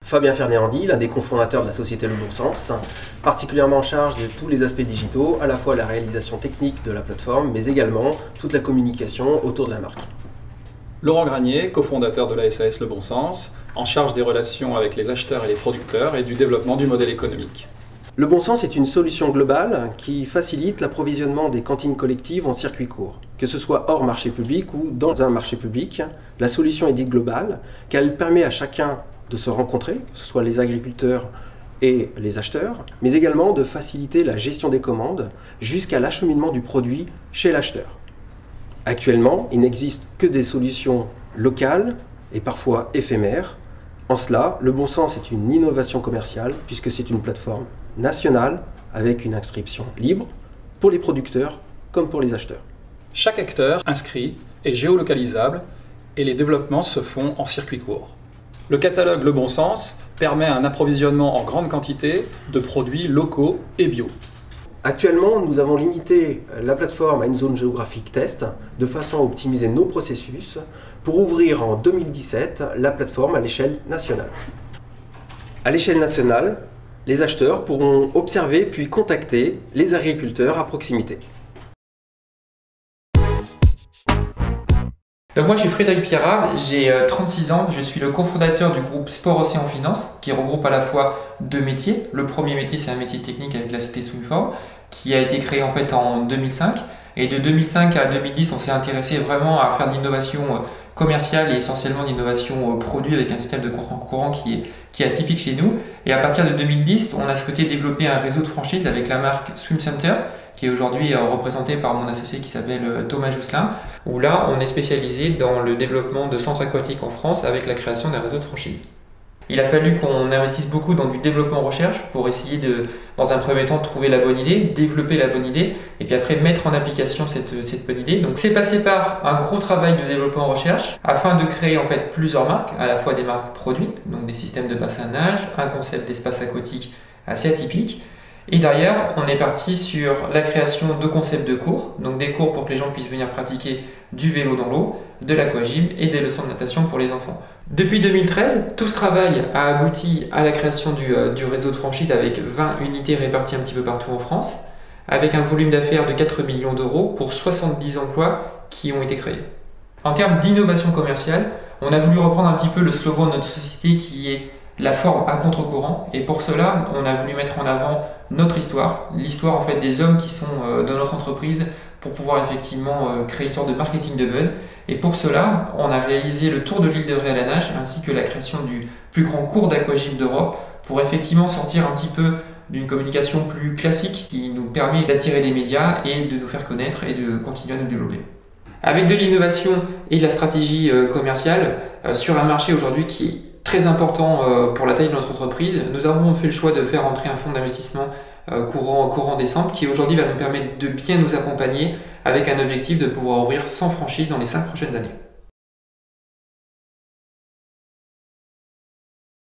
Fabien Fernéandy, l'un des cofondateurs de la société Le Bon Sens, particulièrement en charge de tous les aspects digitaux, à la fois la réalisation technique de la plateforme, mais également toute la communication autour de la marque. Laurent Granier, cofondateur de la SAS Le Bon Sens, en charge des relations avec les acheteurs et les producteurs et du développement du modèle économique. Le Bon Sens est une solution globale qui facilite l'approvisionnement des cantines collectives en circuit court. Que ce soit hors marché public ou dans un marché public, la solution est dite globale, car elle permet à chacun de se rencontrer, que ce soit les agriculteurs et les acheteurs, mais également de faciliter la gestion des commandes jusqu'à l'acheminement du produit chez l'acheteur. Actuellement, il n'existe que des solutions locales et parfois éphémères. En cela, Le Bon Sens est une innovation commerciale puisque c'est une plateforme nationale avec une inscription libre pour les producteurs comme pour les acheteurs. Chaque acteur inscrit est géolocalisable et les développements se font en circuit court. Le catalogue Le Bon Sens permet un approvisionnement en grande quantité de produits locaux et bio. Actuellement, nous avons limité la plateforme à une zone géographique test de façon à optimiser nos processus pour ouvrir en 2017 la plateforme à l'échelle nationale. À l'échelle nationale, les acheteurs pourront observer puis contacter les agriculteurs à proximité. Donc moi je suis Frédéric Pierrat, j'ai 36 ans, je suis le cofondateur du groupe Sport Océan Finance qui regroupe à la fois deux métiers. Le premier métier c'est un métier technique avec la société Swimfor qui a été créé en fait en 2005 et de 2005 à 2010 on s'est intéressé vraiment à faire de l'innovation commerciale et essentiellement de l'innovation produit avec un système de contrat courant qui est atypique chez nous et à partir de 2010 on a souhaité développer un réseau de franchise avec la marque Swim Center qui est aujourd'hui représenté par mon associé qui s'appelle Thomas Jousselin, où là on est spécialisé dans le développement de centres aquatiques en France avec la création d'un réseau de franchise. Il a fallu qu'on investisse beaucoup dans du développement recherche pour essayer de, dans un premier temps, de trouver la bonne idée, développer la bonne idée et puis après mettre en application cette bonne idée. Donc c'est passé par un gros travail de développement recherche afin de créer en fait plusieurs marques, à la fois des marques produits, donc des systèmes de bassin à nage, un concept d'espace aquatique assez atypique. Et derrière, on est parti sur la création de concepts de cours, donc des cours pour que les gens puissent venir pratiquer du vélo dans l'eau, de l'aquagym et des leçons de natation pour les enfants. Depuis 2013, tout ce travail a abouti à la création du réseau de franchise avec 20 unités réparties un petit peu partout en France, avec un volume d'affaires de 4 millions d'euros pour 70 emplois qui ont été créés. En termes d'innovation commerciale, on a voulu reprendre un petit peu le slogan de notre société qui est la forme à contre-courant et pour cela on a voulu mettre en avant notre histoire, l'histoire en fait des hommes qui sont dans notre entreprise pour pouvoir effectivement créer une sorte de marketing de buzz et pour cela on a réalisé le tour de l'île de Ré à la nage ainsi que la création du plus grand cours d'aquagym d'Europe pour effectivement sortir un petit peu d'une communication plus classique qui nous permet d'attirer des médias et de nous faire connaître et de continuer à nous développer. Avec de l'innovation et de la stratégie commerciale sur un marché aujourd'hui qui est très important pour la taille de notre entreprise, nous avons fait le choix de faire entrer un fonds d'investissement courant décembre qui aujourd'hui va nous permettre de bien nous accompagner avec un objectif de pouvoir ouvrir 100 franchises dans les 5 prochaines années.